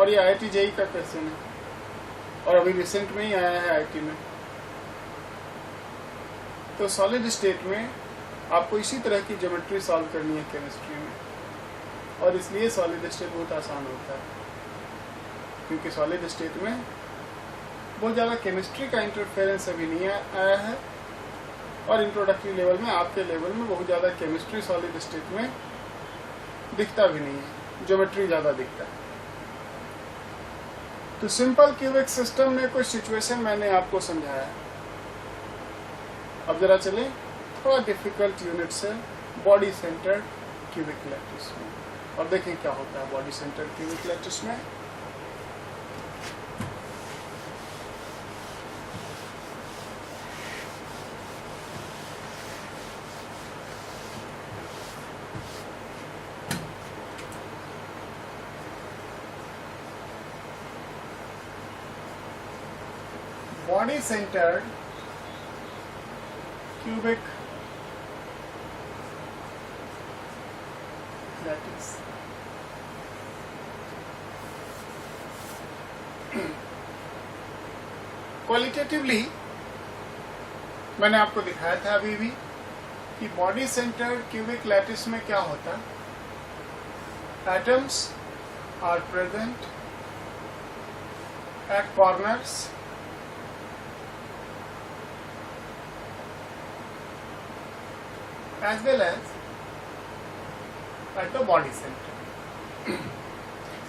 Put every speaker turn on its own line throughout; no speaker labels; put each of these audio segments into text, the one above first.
और ये IIT JEE का क्वेश्चन है और अभी रिसेंट में ही आया है IIT में। तो सॉलिड स्टेट में आपको इसी तरह की ज्योमेट्री सॉल्व करनी है केमिस्ट्री में, और इसलिए सॉलिड स्टेट बहुत आसान होता है, क्योंकि सॉलिड स्टेट में बहुत ज़्यादा केमिस्ट्री का इंटरफेरेंस अभी नहीं आया है, और इंट्रोडक्टरी लेवल में आपके लेवल में बहुत ज़्यादा केमिस्ट्री सॉलिड स्टेट में दिखता भी नहीं है, ज्योमेट्री ज़्यादा दिखता है। तो सिंपल क्यूबिक सिस्टम में कुछ सिचुएशन मैंने आपको समझाया। अब जरा चले थोड़ा डिफिकल्ट यूनिट से बॉडी सेंटर्ड क्यूबिक लैटिस में, और देखें क्या होता है बॉडी सेंटर्ड क्यूबिक लैटिस में। Body centred cubic lattice qualitatively मैंने आपको दिखाया था अभी भी कि बॉडी सेंटर्ड क्यूबिक लैटिस में क्या होता है। Atoms are present at corners as well as at the body center,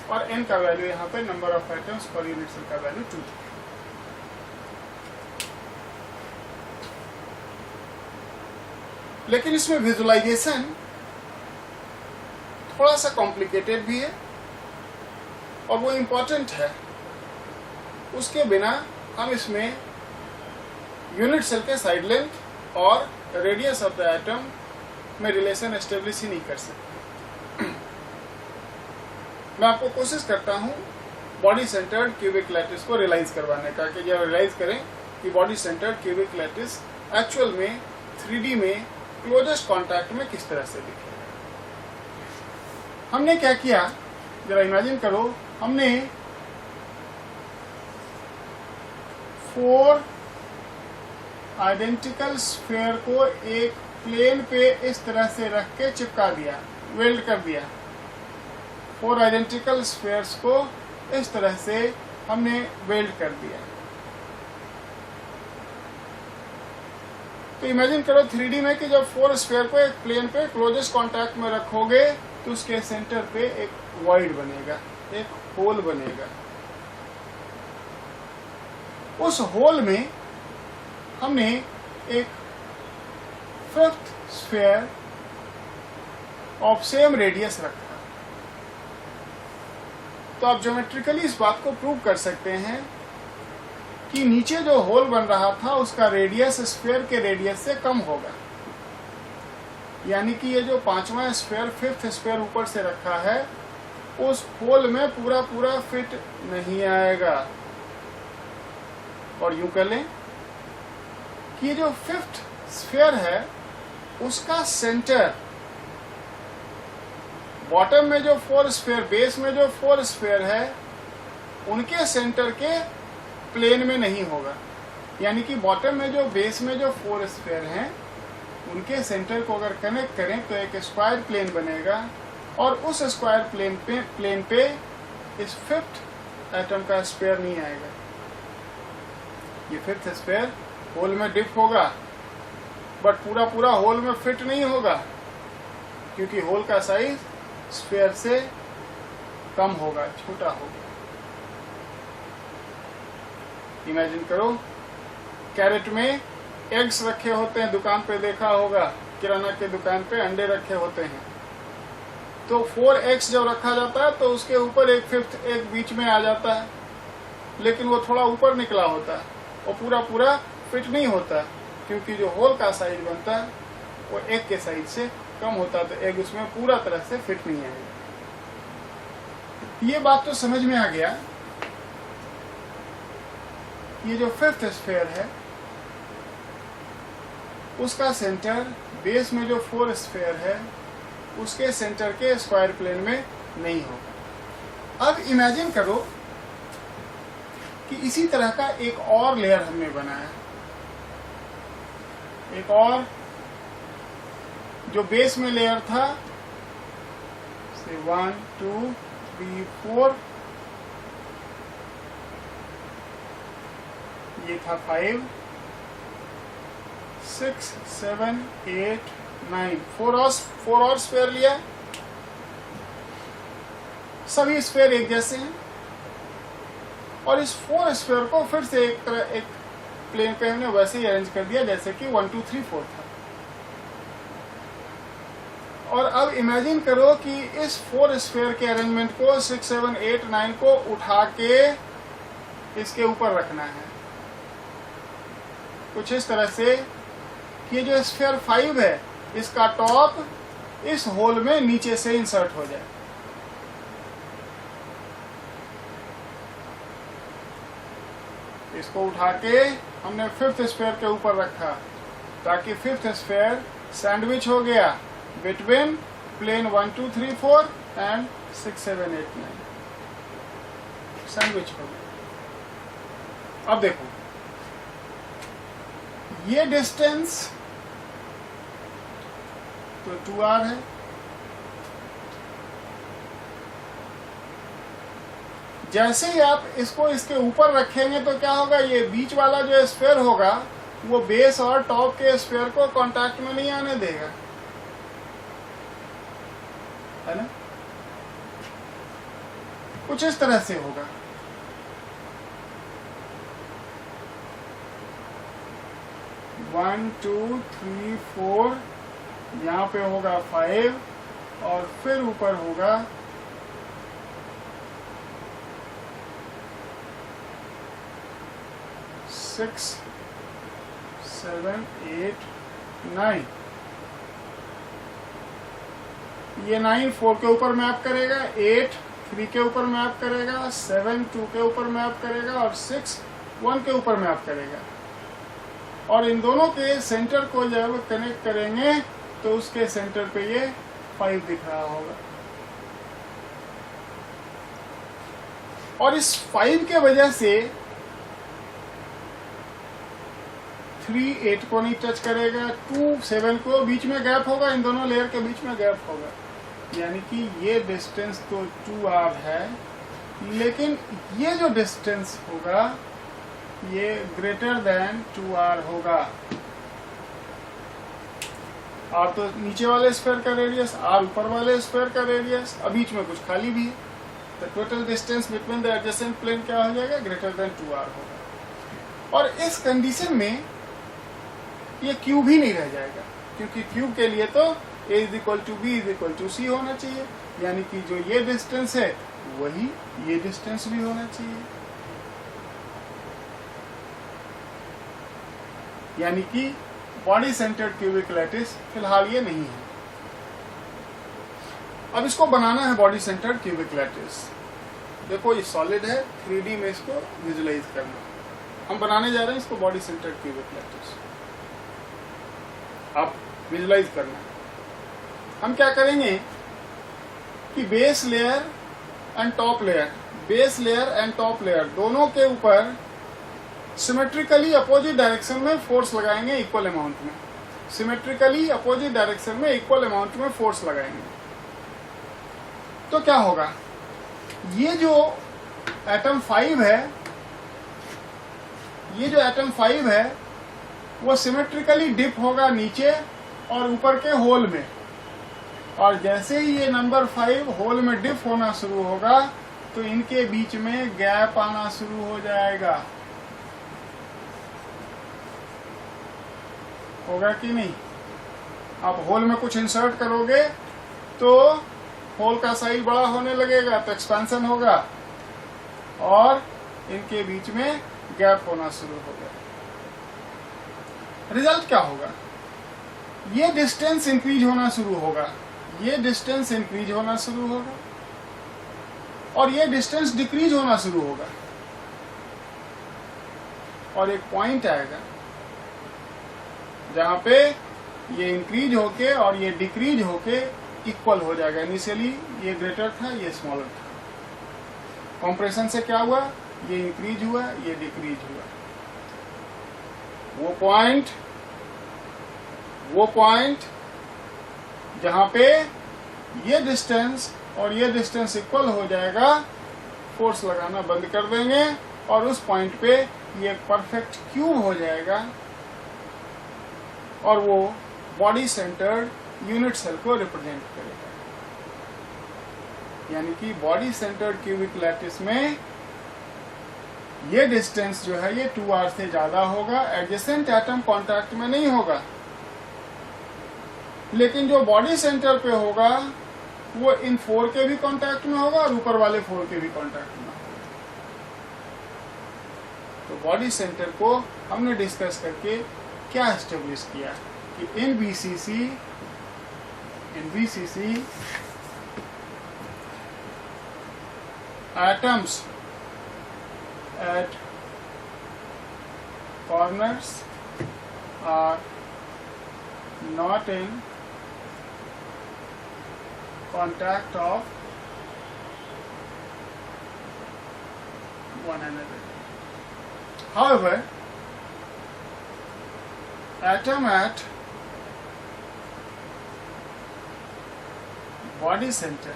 और n का वैल्यू यहाँ पे number of atoms per unit cell का वैल्यू 2 है। लेकिन इसमें विजुअलाइजेशन थोड़ा सा कॉम्प्लिकेटेड भी है और वो इम्पोर्टेंट है। उसके बिना हम इसमें यूनिट सेल के साइड लेंथ और रेडियस ऑफ द एटम में रिलेशन एस्टेब्लिश ही नहीं कर सकते। मैं आपको कोशिश करता हूं बॉडी सेंटर्ड क्यूबिक लैटिस को रियलाइज करवाने का, कि जब रियलाइज करें कि body centred cubic lattice actual में 3D में क्लोजेस्ट कॉन्टैक्ट में किस तरह से दिखे। हमने क्या किया, जरा इमेजिन करो, हमने 4 आइडेंटिकल स्फीयर को एक प्लेन पे इस तरह से रख के चिपका दिया, वेल्ड कर दिया। 4 आइडेंटिकल स्फीयर्स को इस तरह से हमने वेल्ड कर दिया। तो इमेजिन करो 3D में कि जब 4 स्फीयर को एक प्लेन पे क्लोजेस्ट कांटेक्ट में रखोगे तो उसके सेंटर पे एक वॉइड बनेगा, एक होल बनेगा। उस होल में हमने एक 5th sphere of same radius रखा। तो आप ज्योमेट्रिकली इस बात को प्रूव कर सकते हैं कि नीचे जो होल बन रहा था उसका रेडियस स्फीयर के रेडियस से कम होगा, यानी कि ये जो 5वां स्फीयर 5th स्फीयर ऊपर से रखा है उस होल में पूरा पूरा फिट नहीं आएगा। और यूं कर लें कि ये जो 5th स्फीयर है उसका सेंटर बॉटम में जो 4 स्फीयर, बेस में जो 4 स्फीयर है उनके सेंटर के प्लेन में नहीं होगा। यानी कि बॉटम में जो बेस में जो 4 स्फीयर हैं उनके सेंटर को अगर कनेक्ट करें तो एक स्क्वायर प्लेन बनेगा, और उस स्क्वायर प्लेन पे इस 5th एटम का स्फीयर नहीं आएगा। ये 5th स्फीयर होल में डिप होगा बट पूरा पूरा होल में फिट नहीं होगा, क्योंकि होल का साइज स्फीयर से कम होगा, छोटा होगा। इमेजिन करो कैरेट में एग्स रखे होते हैं, दुकान पे देखा होगा, किराना के दुकान पे अंडे रखे होते हैं। तो 4 एग्स जब रखा जाता है तो उसके ऊपर एक 5th एग बीच में आ जाता है, लेकिन वो थोड़ा ऊपर निकला होता है और पूरा पूरा फिट नहीं होता, क्योंकि जो होल का साइज बनता है वो एग के साइज से कम होता है, तो एग उसमें पूरा तरह से फिट नहीं आएगा। ये बात तो समझ में आ गया। ये जो 5th स्फीयर है उसका सेंटर बेस में जो 4 स्फीयर है उसके सेंटर के स्क्वायर प्लेन में नहीं होगा। अब इमेजिन करो कि इसी तरह का एक और लेयर हमने बनाया, एक और जो बेस में लेयर था, से 1 2 3 4, ये था 5 6 7 8 9, 4 और स्फेयर लिया। सभी स्फेयर एक जैसे हैं और इस 4 स्फेयर को फिर से एक प्लेन पे हमने वैसे ही अरेंज कर दिया जैसे कि 1 2 3 4 था। और अब इमेजिन करो कि इस 4 स्फेयर के अरेंजमेंट को 6 7 8 9 को उठा के इसके ऊपर रखना है कुछ इस तरह से कि ये जो स्फेयर 5 है इसका टॉप इस होल में नीचे से इंसर्ट हो जाए। इसको उठा के हमने 5th स्फेयर के ऊपर रखा ताकि 5th स्फेयर सैंडविच हो गया बिटवीन प्लेन 1 2 3 4 एंड 6 7 8 9, सैंडविच हो गया। अब देखो ये डिस्टेंस तो 2r है, जैसे ही आप इसको इसके ऊपर रखेंगे तो क्या होगा, ये बीच वाला जो स्फेयर होगा वो बेस और टॉप के स्फेयर को कांटेक्ट में नहीं आने देगा, है ना। कुछ इस तरह से होगा। वन टू थ्री फोर, यहाँ पे होगा 5 और फिर ऊपर होगा 6 7 8 9। ये 9 4 के ऊपर मैप करेगा, 8 3 के ऊपर मैप करेगा, 7 2 के ऊपर मैप करेगा और 6 1 के ऊपर मैप करेगा। और इन दोनों के सेंटर को जब कनेक्ट करेंगे तो उसके सेंटर पे ये 5 दिख रहा होगा। और इस 5 के वजह से 3 8 को नहीं टच करेगा, 2 7 को, बीच में गैप होगा, इन दोनों लेयर के बीच में गैप होगा, यानी कि ये डिस्टेंस तो 2r है, लेकिन ये जो डिस्टेंस होगा ये ग्रेटर देन 2r होगा। r तो नीचे वाले स्फेयर का रेडियस, r ऊपर वाले स्फेयर का रेडियस, अब बीच में कुछ खाली भी है, तो total distance between the adjacent plane क्या हो जाएगा, ग्रेटर देन 2r होगा। और इस कंडीशन में ये क्यूब ही नहीं रह जाएगा, क्योंकि क्यूब के लिए तो a = b = c होना चाहिए, यानी कि जो ये डिस्टेंस है वही ये डिस्टेंस भी होना चाहिए, यानी कि बॉडी सेंटर्ड क्यूबिक लैटिस फिलहाल ये नहीं है। अब इसको बनाना है बॉडी सेंटर्ड क्यूबिक लैटिस। देखो ये सॉलिड है, 3D में इसको विजुलाइज करना, हम बनाने जा रहे हैं इसको बॉडी सेंटर्ड क्यूबिक लैटिस। अब विजुलाइज करना, हम क्या करेंगे कि base layer and top layer, base layer and top layer दोनों के ऊपर सिमेट्रिकली अपोजिट डायरेक्शन में फोर्स लगाएंगे इक्वल अमाउंट में, सिमेट्रिकली अपोजिट डायरेक्शन में इक्वल अमाउंट में फोर्स लगाएंगे। तो क्या होगा, ये जो एटम 5 है, ये जो एटम 5 है वो सिमेट्रिकली डिप होगा नीचे और ऊपर के होल में, और जैसे ही ये नंबर 5 होल में डिप होना शुरू होगा तो इनके बीच में गैप आना शुरू हो जाएगा, होगा कि नहीं। आप होल में कुछ इंसर्ट करोगे तो होल का साइज बड़ा होने लगेगा तो एक्सपेंशन होगा और इनके बीच में गैप होना शुरू होगा। रिजल्ट क्या होगा, ये डिस्टेंस इंक्रीज होना शुरू होगा, ये डिस्टेंस इंक्रीज होना शुरू होगा और ये डिस्टेंस डिक्रीज होना शुरू होगा, और एक पॉइंट आएगा जहां पे ये इंक्रीज होके और ये डिक्रीज होके इक्वल हो जाएगा। इनिशियली ये ग्रेटर था, ये स्मॉलर था, कंप्रेशन से क्या हुआ, ये इंक्रीज हुआ, ये डिक्रीज हुआ। वो पॉइंट जहां पे ये डिस्टेंस और ये डिस्टेंस इक्वल हो जाएगा, फोर्स लगाना बंद कर देंगे और उस पॉइंट पे ये परफेक्ट क्यूब हो जाएगा और वो बॉडी सेंटर्ड यूनिट सेल को रिप्रेजेंट करेगा। यानी कि बॉडी सेंटर्ड क्यूबिक लैटिस में ये डिस्टेंस जो है ये 2r से ज्यादा होगा, एडजेसेंट एटम कांटेक्ट में नहीं होगा, लेकिन जो बॉडी सेंटर पे होगा वो इन 4 के भी कांटेक्ट में होगा और ऊपर वाले 4 के भी कांटेक्ट में होगा। तो बॉडी सेंटर को हमने डिस्कस करके क्या एस्टेब्लिश किया कि इन BCC atoms at corners are not in contact of one another. However, atom at body center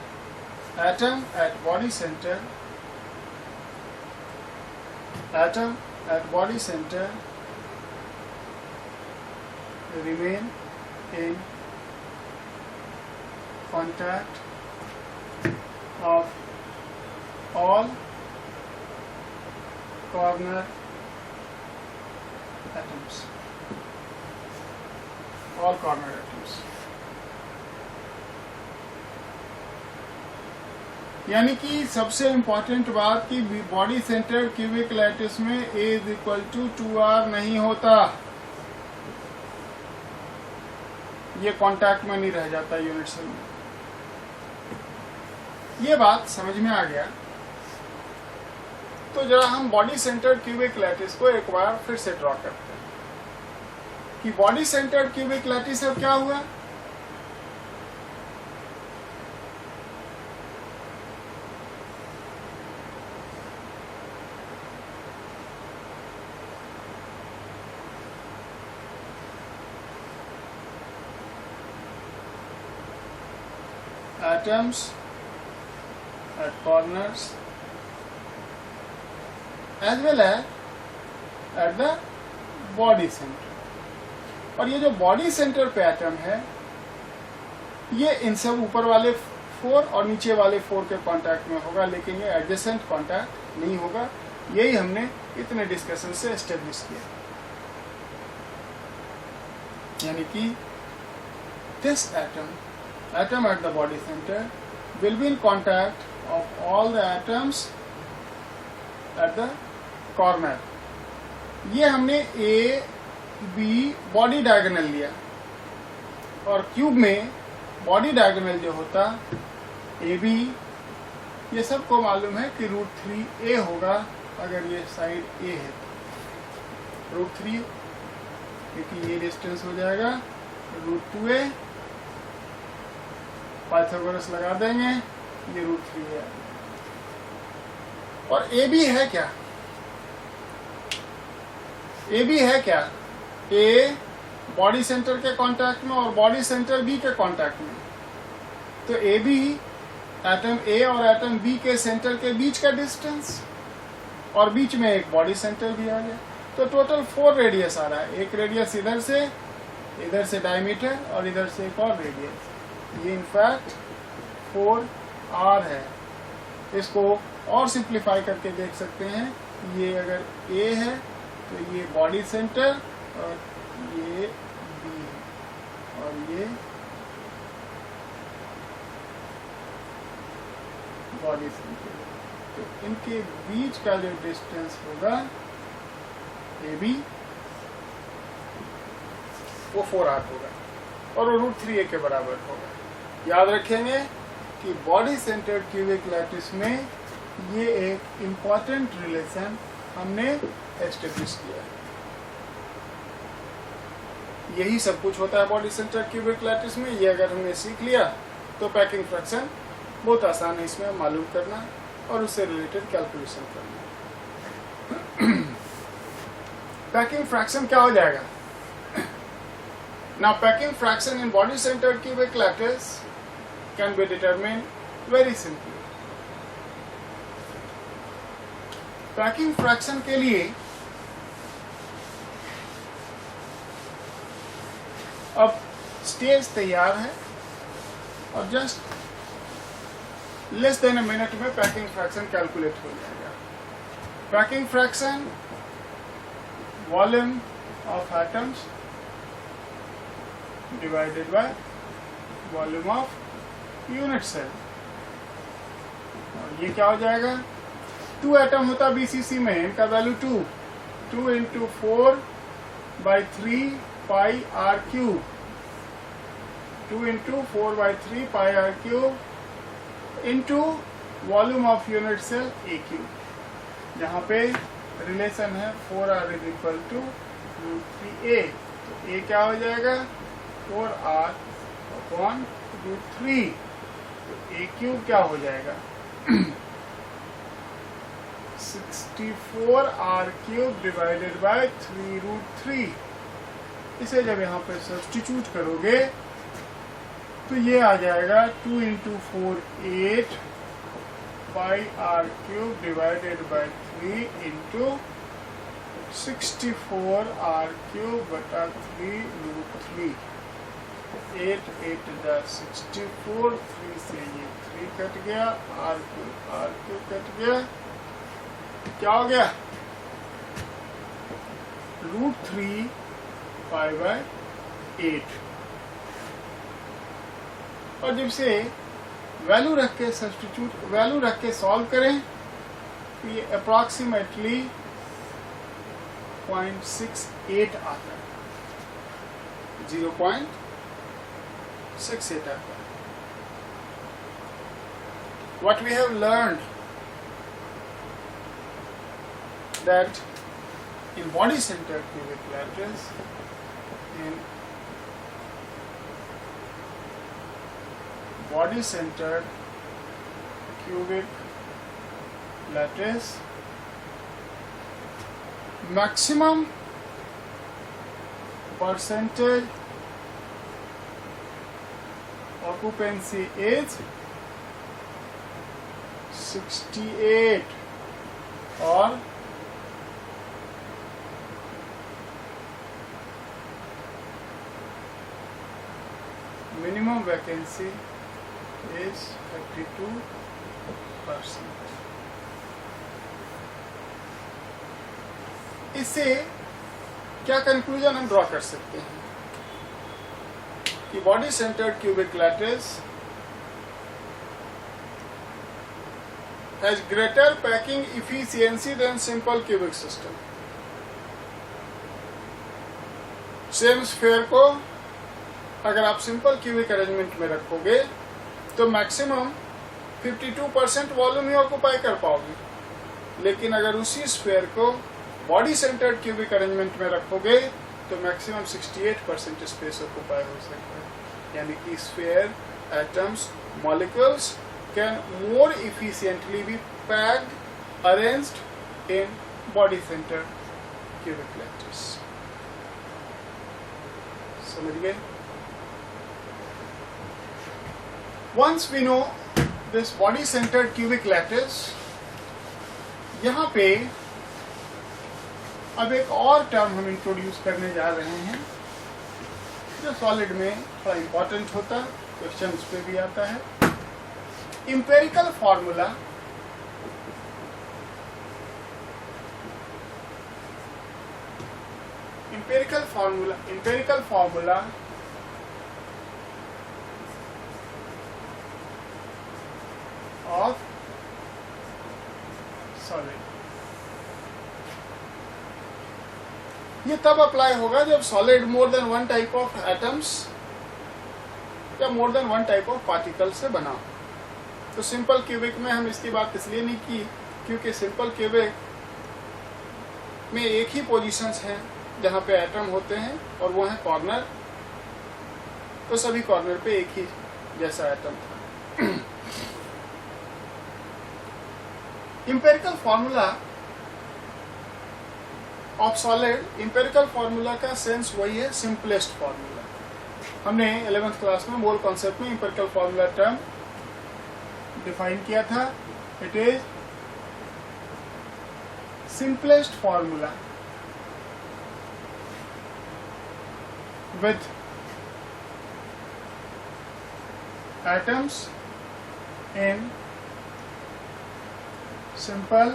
remain in contact of all corner atoms. यानी कि सबसे इम्पोर्टेंट बात कि बॉडी सेंटर्ड क्यूबिक लैटिस में A is equal to 2r नहीं होता, ये contact में नहीं रह जाता यूनिट सेल में। ये बात समझ में आ गया। तो जरा हम बॉडी सेंटर्ड क्यूबिक लैटिस को एक बार फिर से ड्रॉ करते हैं कि बॉडी सेंटर्ड क्यूबिक लैटिस अब क्या हुआ, atoms at corners as well as at the body center। और ये जो बॉडी सेंटर पे एटम है ये इन सब ऊपर वाले 4 और नीचे वाले 4 के कांटेक्ट में होगा, लेकिन ये एडजेसेंट कांटेक्ट नहीं होगा। यही हमने इतने डिस्कशन से एस्टेब्लिश किया। यानी कि this atom at the body center will be in contact of all the atoms at the corner। ये हमने A, B बॉडी डायगोनल लिया और क्यूब में बॉडी डायगोनल जो होता AB, ये सबको मालूम है कि √3a होगा अगर ये साइड A है तो √3, क्योंकि ये डिस्टेंस हो जाएगा √2a, पाइथागोरस लगा देंगे, ये √3 है। और ए बी है क्या, ए बॉडी सेंटर के कांटेक्ट में और बॉडी सेंटर बी के कांटेक्ट में। तो ए बी एटम ए और एटम बी के सेंटर के बीच का डिस्टेंस और बीच में एक बॉडी सेंटर भी आ गया। तो टोटल 4 रेडियस आ रहा है। एक रेडियस इधर से डायमीटर और इधर से एक और रेडियस। ये इनफैक्ट 4r है। इसको और सिंप्लीफाई करके देख सकते हैं। ये अगर A है तो ये बॉडी सेंटर और ये B है और ये बॉडी सेंटर। तो इनके बीच का जो डिस्टेंस होगा AB वो 4r होगा और वो √3a के बराबर होगा। याद रखेंगे कि बॉडी सेंटर्ड क्यूबिक लैटिस में ये एक इम्पॉर्टेंट रिलेशन हमने एस्टेब्लिश किया है। यही सब कुछ होता है बॉडी सेंटर्ड क्यूबिक लैटिस में। ये अगर हमने सीख लिया तो पैकिंग फ्रैक्शन बहुत आसान है इसमें मालूम करना। और उससे रिलेटेड कैलकुलेशन करना है। पैकिंग फ्रैक्शन क्या हो जाएगा? Now packing fraction in body centered cubic lattice can be determined very simply. Packing fraction के लिए अब स्टेज तैयार है और just less than a minute में पैकिंग फ्रैक्शन कैलकुलेट हो जाएगा। Packing fraction volume of atoms divided by volume of unit cell, और ये क्या हो जाएगा? 2 एटम होता बीसीसी में, इनका value 2 into 4/3 pi r cube, 2 into 4/3 pi r cube into volume of unit cell a cube, जहाँ पे रिलेशन है 4r is equal to √3a। तो a क्या हो जाएगा? 4r upon √3। तो a क्यूब क्या हो जाएगा? 64r cube divided bye 3√3। इसे जब यहाँ पे सब्स्टिट्यूट करोगे तो ये आ जाएगा 2 into 4 8 pi r cube divided by 3 into 64r cube बटा 3√3। 8 8 64, 3 से ये 3 कट गया, r क्यूब कट गया, क्या हो गया? √3 पाई/8। और जब से वैल्यू रख के वैल्यू रख के सॉल्व करें तो ये अप्रॉक्सीमेटली 0.68 आता है, 0.68 आता है। What we have learned that in body centered cubic lattice, in body centered cubic lattice, maximum percentage occupancy is 68 और minimum vacancy is 32%। इससे क्या कंक्लूजन हम ड्रॉ कर सकते हैं कि body centred cubic lattice has greater packing efficiency than simple cubic system। Same sphere को अगर आप सिंपल क्यूबिक अरेंजमेंट में रखोगे तो मैक्सिमम 52% वॉल्यूम ही ऑक्युपाई कर पाओगे, लेकिन अगर उसी स्फीयर को बॉडी सेंटर्ड क्यूबिक अरेंजमेंट में रखोगे तो मैक्सिमम 68% स्पेस ऑक्युपाई हो सकता है। यानी कि sphere, atoms, molecules can more efficiently be packed, arranged in body centered cubic lattice। समझ गए? Once we know this body centered cubic lattice, यहाँ पे अब एक और टर्म हम इंट्रोड्यूस करने जा रहे हैं जो सॉलिड में थोड़ा इंपॉर्टेंट होता है, क्वेश्चन उस पे भी आता है। empirical formula of solid। ये तब अप्लाई होगा जब solid more than one type of atoms या more than one type of particle से बना हो। तो सिंपल क्यूबिक में हम इसकी बात इसलिए नहीं की क्योंकि सिंपल क्यूबिक में एक ही पोजीशंस हैं जहाँ पे एटम होते हैं और वो है कॉर्नर, तो सभी कॉर्नर पे एक ही जैसा एटम था। Empirical formula of solid, empirical formula का सेंस वही है, सिंपलेस्ट फॉर्मूला। हमने 11th क्लास में मोल कॉन्सेप्ट में इंपेरिकल फॉर्मूला टर्म डिफाइन किया था। It is simplest formula with atoms in simple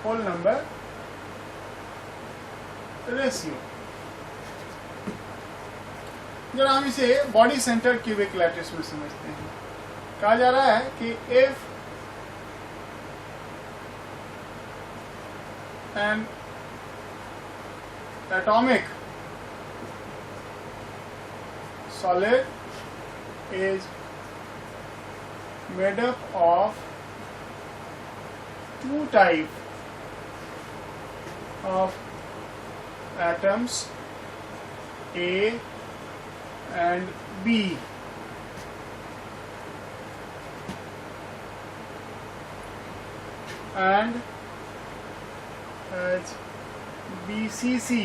whole number ratio। जरा हम इसे बॉडी सेंटर क्यूबिक लैटिस में समझते हैं। कहा जा रहा है कि if an atomic solid is made up of two types of atoms A and B, and as BCC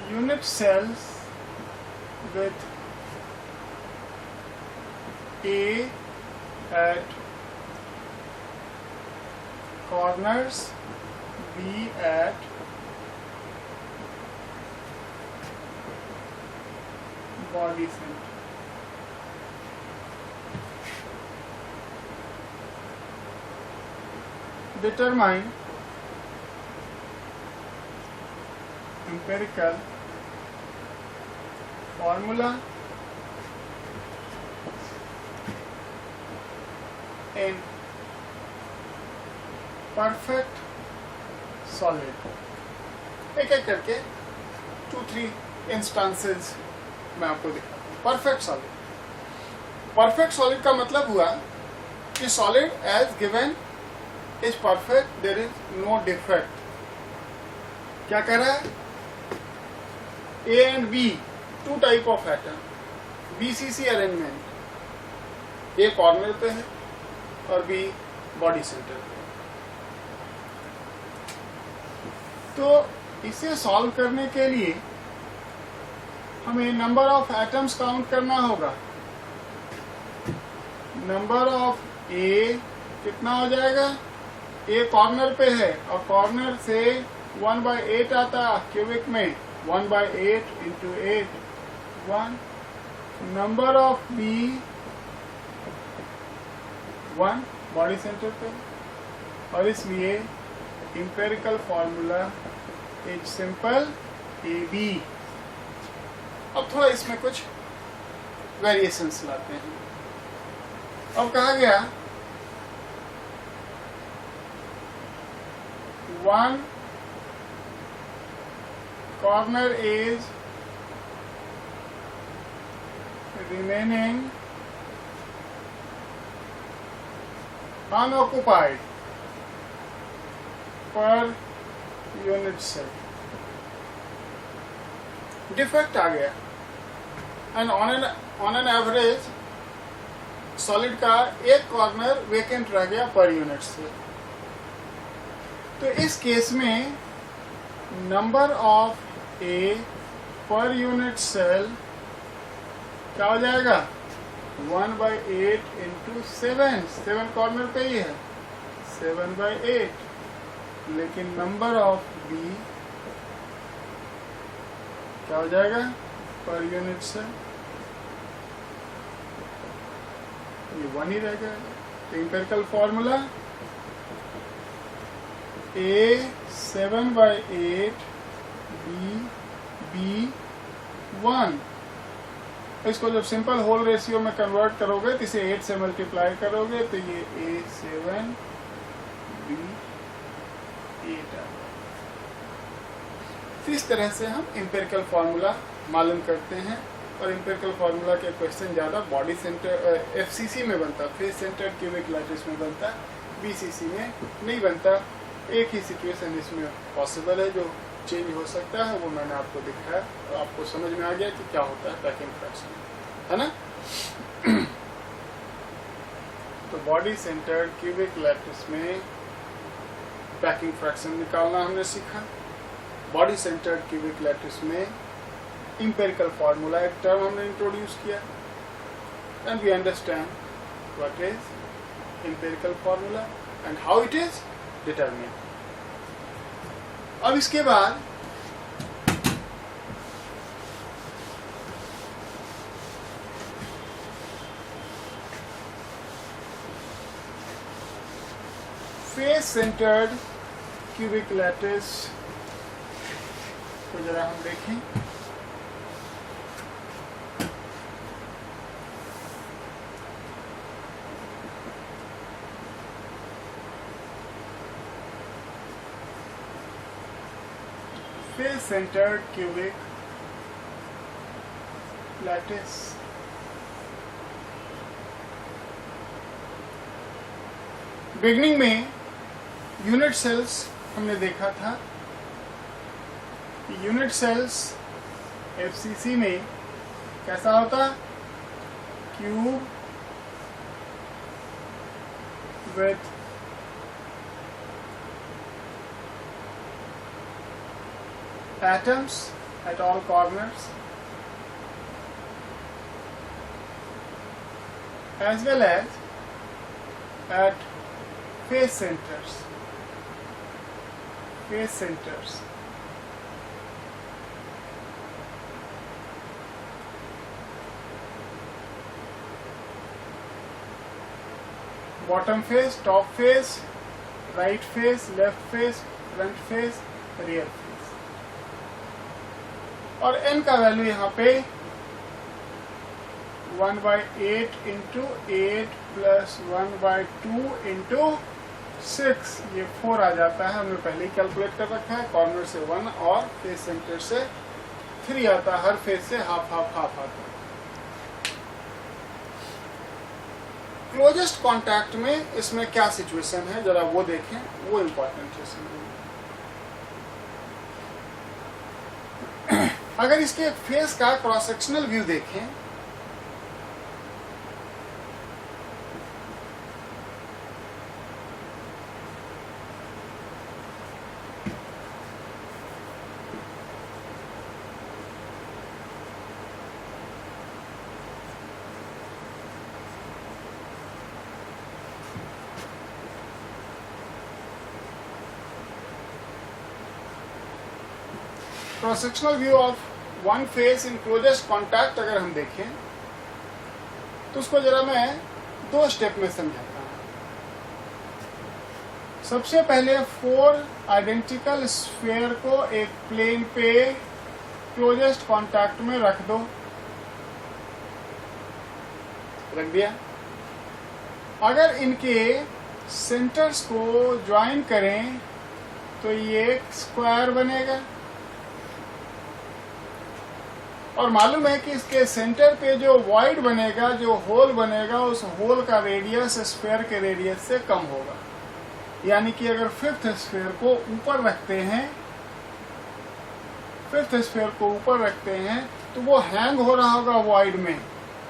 unit cells with A at corners, B at body center। Determine empirical formula in perfect solid। एक एक करके 2-3 instances मैं आपको दिखाता हूँ। Perfect solid, perfect solid का मतलब हुआ कि solid as given is perfect, there is no defect. क्या कह रहा है? A and B two type of atom, BCC arrangement, A corner पे है और बी बॉडी सेंटर पे। तो इसे सॉल्व करने के लिए हमें नंबर ऑफ एटम्स काउंट करना होगा। नंबर ऑफ ए कितना हो जाएगा? ए कॉर्नर पे है और कॉर्नर से 1/8 आता क्यूबिक में, 1/8 into 8 1। Number of B 1 body centre पे, और इसलिए empirical formula is simple A B. अब थोड़ा इसमें कुछ वेरिएशंस लाते हैं। अब कहा गया 1 corner is remaining unoccupied per unit cell। Defect आ गया, and on an average solid का एक कॉर्नर वेकेंट रह गया पर यूनिट सेल। तो इस केस में नंबर ऑफ ए पर यूनिट सेल क्या हो जाएगा? 1/8 इंटू 7 कॉर्नर पे ही है, 7/8। लेकिन नंबर ऑफ बी क्या हो जाएगा पर यूनिट सेल? ये 1 ही रह गया। तो इंपेरिकल फॉर्मूला A 7/8 B 1। इसको जब सिंपल होल रेशियो में कन्वर्ट करोगे तो इसे 8 से मल्टीप्लाई करोगे तो ये A7 B 8 आ। इस तरह से हम इंपेरिकल फार्मूला मालूम करते हैं। और इंपेरिकल फार्मूला के क्वेश्चन ज़्यादा बॉडी सेंटर एफसीसी में बनता, फेस सेंटर क्यूबिक लैटिस में बनता, बीसीसी में नहीं बनता। एक ही सिचुएशन इसमें पॉसिबल है जो चेंज हो सकता है, वो मैंने आपको दिखाया और आपको समझ में आ गया कि क्या होता है पैकिंग फ्रैक्शन, है ना। बॉडी सेंटर्ड क्यूबिक लैटिस में पैकिंग फ्रैक्शन निकालना हमने सीखा। बॉडी सेंटर्ड क्यूबिक लैटिस में इंपेरिकल फार्मूला एक टर्म हमने इंट्रोड्यूस किया and we understand what is empirical formula and how it is determined. अब इसके बाद फेस सेंटर्ड क्यूबिक लैटिस को जरा हम देखें। Face centred cubic lattice beginning में यूनिट सेल्स हमने देखा था कि यूनिट सेल्स एफसीसी में कैसा होता, cube with atoms at all corners as well as at face centers. Bottom face, top face, right face, left face, front face, rear face. और n का वैल्यू यहाँ पे 1/8 इंटू 8 प्लस 1/2 इंटू 6, ये 4 आ जाता है। हमने पहले ही कैलकुलेट कर रखा है। कॉर्नर से 1 और फेस सेंटर से 3 आता है। हर फेस से हाफ हाफ हाफ आता है। क्लोजेस्ट कॉन्टैक्ट में इसमें क्या सिचुएशन है जरा वो देखें, वो इम्पोर्टेंट है। अगर इसके फेस का क्रॉस सेक्शनल व्यू देखें cross sectional view of one face in closest contact अगर हम देखें तो उसको जरा मैं 2 स्टेप में समझाता हूं। सबसे पहले 4 आइडेंटिकल स्फीयर को एक प्लेन पे क्लोजेस्ट कॉन्टैक्ट में रख दो। रख दिया। अगर इनके सेंटर्स को ज्वाइन करें तो ये एक स्क्वायर बनेगा और मालूम है कि इसके सेंटर पे जो वॉइड बनेगा, जो होल बनेगा, उस होल का रेडियस स्फीयर के रेडियस से कम होगा। यानी कि अगर फिफ्थ स्फीयर को ऊपर रखते हैं तो वो हैंग हो रहा होगा वॉइड में,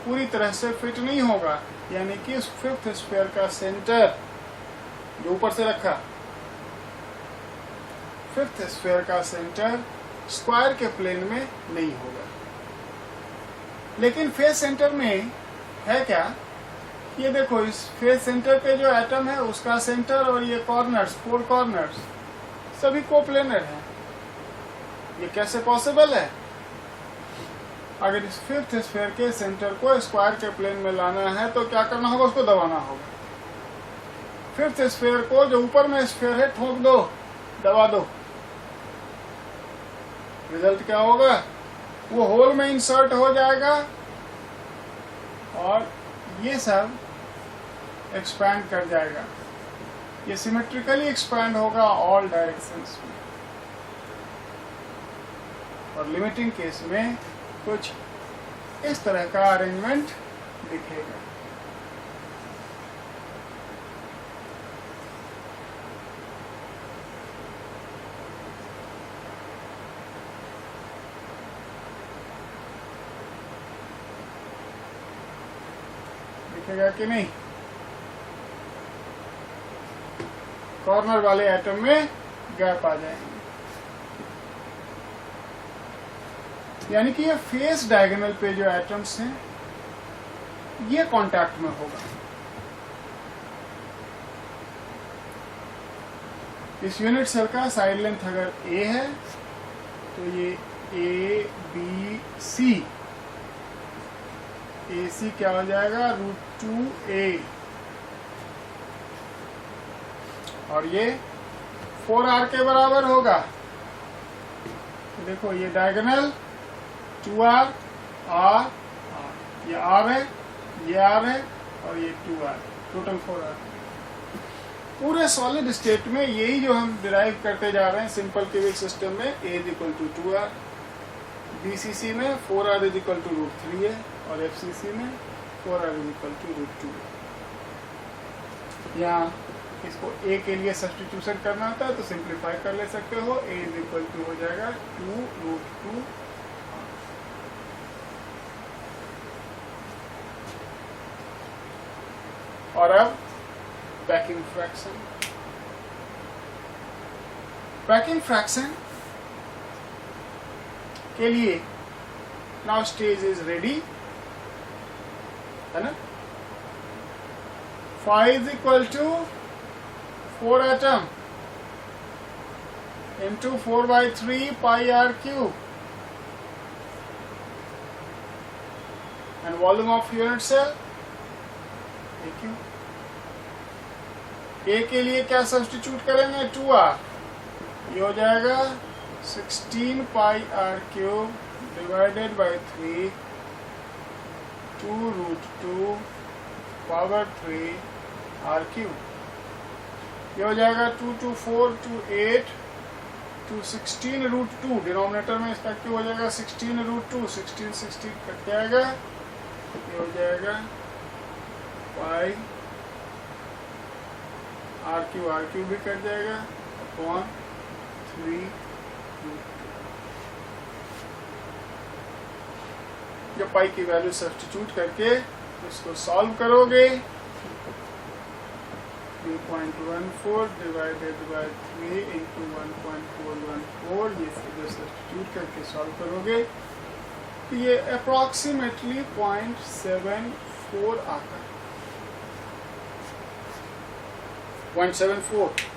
पूरी तरह से फिट नहीं होगा। यानी कि इस फिफ्थ स्फीयर का सेंटर जो ऊपर से रखा, फिफ्थ स्फीयर का सेंटर स्क्वायर के प्लेन में नहीं होगा। लेकिन फेस सेंटर में है क्या, ये देखो इस फेस सेंटर पे जो एटम है उसका सेंटर और ये कॉर्नर्स, 4 कॉर्नर्स सभी कोप्लेनर हैं। ये कैसे पॉसिबल है? अगर इस फिफ्थ स्फीयर के सेंटर को स्क्वायर के प्लेन में लाना है तो क्या करना होगा, उसको दबाना होगा। फिफ्थ स्फीयर को जो ऊपर में स्फीयर है ठोक दो, दबा दो, रिजल्ट क्या होगा, वो होल में इंसर्ट हो जाएगा और ये सब एक्सपैंड कर जाएगा। ये सिमेट्रिकली एक्सपैंड होगा ऑल डायरेक्शंस में। और लिमिटिंग केस में कुछ इस तरह का अरेंजमेंट दिखेगा। दिखेगा कि नहीं? कॉर्नर वाले एटम में गैप आ जाएंगे। यानी कि ये फेस डायगोनल पे जो एटम्स हैं ये कांटेक्ट में होगा। इस यूनिट सेल का साइड लेंथ अगर a है तो ये ए बी सी, ए सी क्या हो जाएगा √2a, और ये 4r के बराबर होगा। तो देखो ये डायगोनल 2r r, ये r है, ये r है और ये 2r, टोटल 4r। पूरे सॉलिड स्टेट में यही जो हम डिराइव करते जा रहे हैं सिंपल क्यूबिक सिस्टम में, a = 2r, BCC में 4r = √3 है और FCC में 4r = √2 है। यहाँ इसको a के लिए सब्स्टिट्यूशन करना होता है तो सिंप्लीफाई कर ले सकते हो, a = हो जाएगा 2√2। और अब पैकिंग फ्रैक्शन, पैकिंग फ्रैक्शन के लिए नाउ स्टेज इज रेडी, है ना। phi = 4 atom into 4/3 πr³ and volume of unit cell AQ। A के लिए क्या सब्स्टिट्यूट करेंगे 2r, ये हो जाएगा 16 πr³ divided by 3 2√2 power 3 r³। ये हो जाएगा 2 2 4 2 8 2 16√2, डिनोमिनेटर में इसका क्यों हो जाएगा 16√2, 16 16 कट जाएगा, ये हो जाएगा पाई r³ भी कट जाएगा अपॉन 3√2। जब पाई की वैल्यू सब्स्टिट्यूट करके इसको सॉल्व करोगे 3.14 डिवाइडेड बाय 3 इंटू 1.414, ये फिगर सब्स्टिट्यूट करके सॉल्व करोगे तो ये अप्रॉक्सीमेटली 0.74 आता है, 0.74।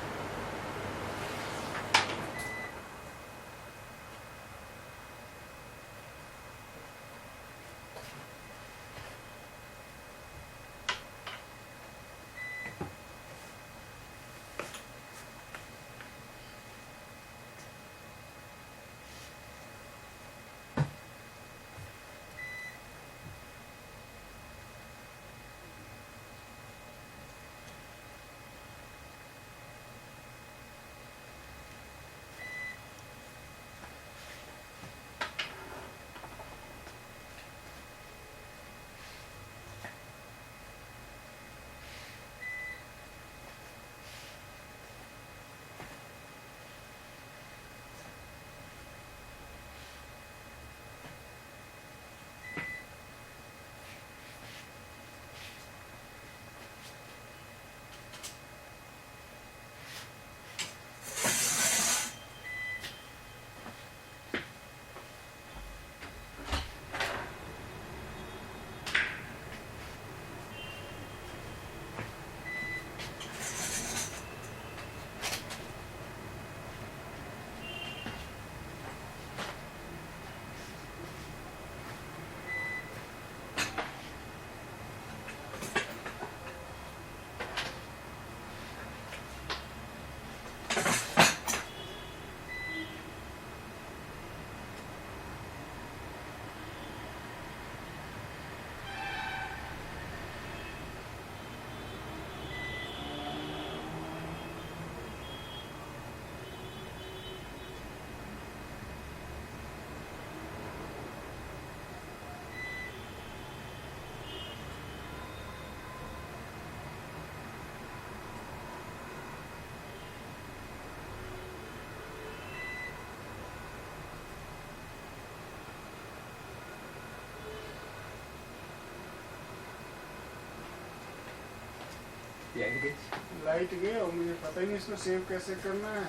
लाइट गए और मुझे पता ही नहीं इसको सेव कैसे करना है।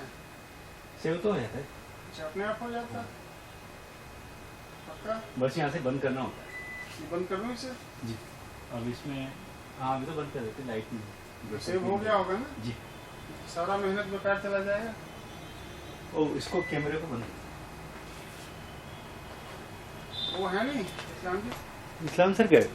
सेव तो हो जाता है,
अच्छा अपने आप हो जाता है पक्का?
बस यहाँ से बंद करना होता है।
ये बंद कर दूँ इसे?
जी। अब इसमें हाँ अभी तो बंद कर देते, लाइट नहीं।
सेव हो गया होगा ना?
जी।
सारा मेहनत बेकार चला जाएगा।
ओ इसको कैमरे को बंद,
वो है नहीं इस्लाम जी?
इस्लाम सर क्या है?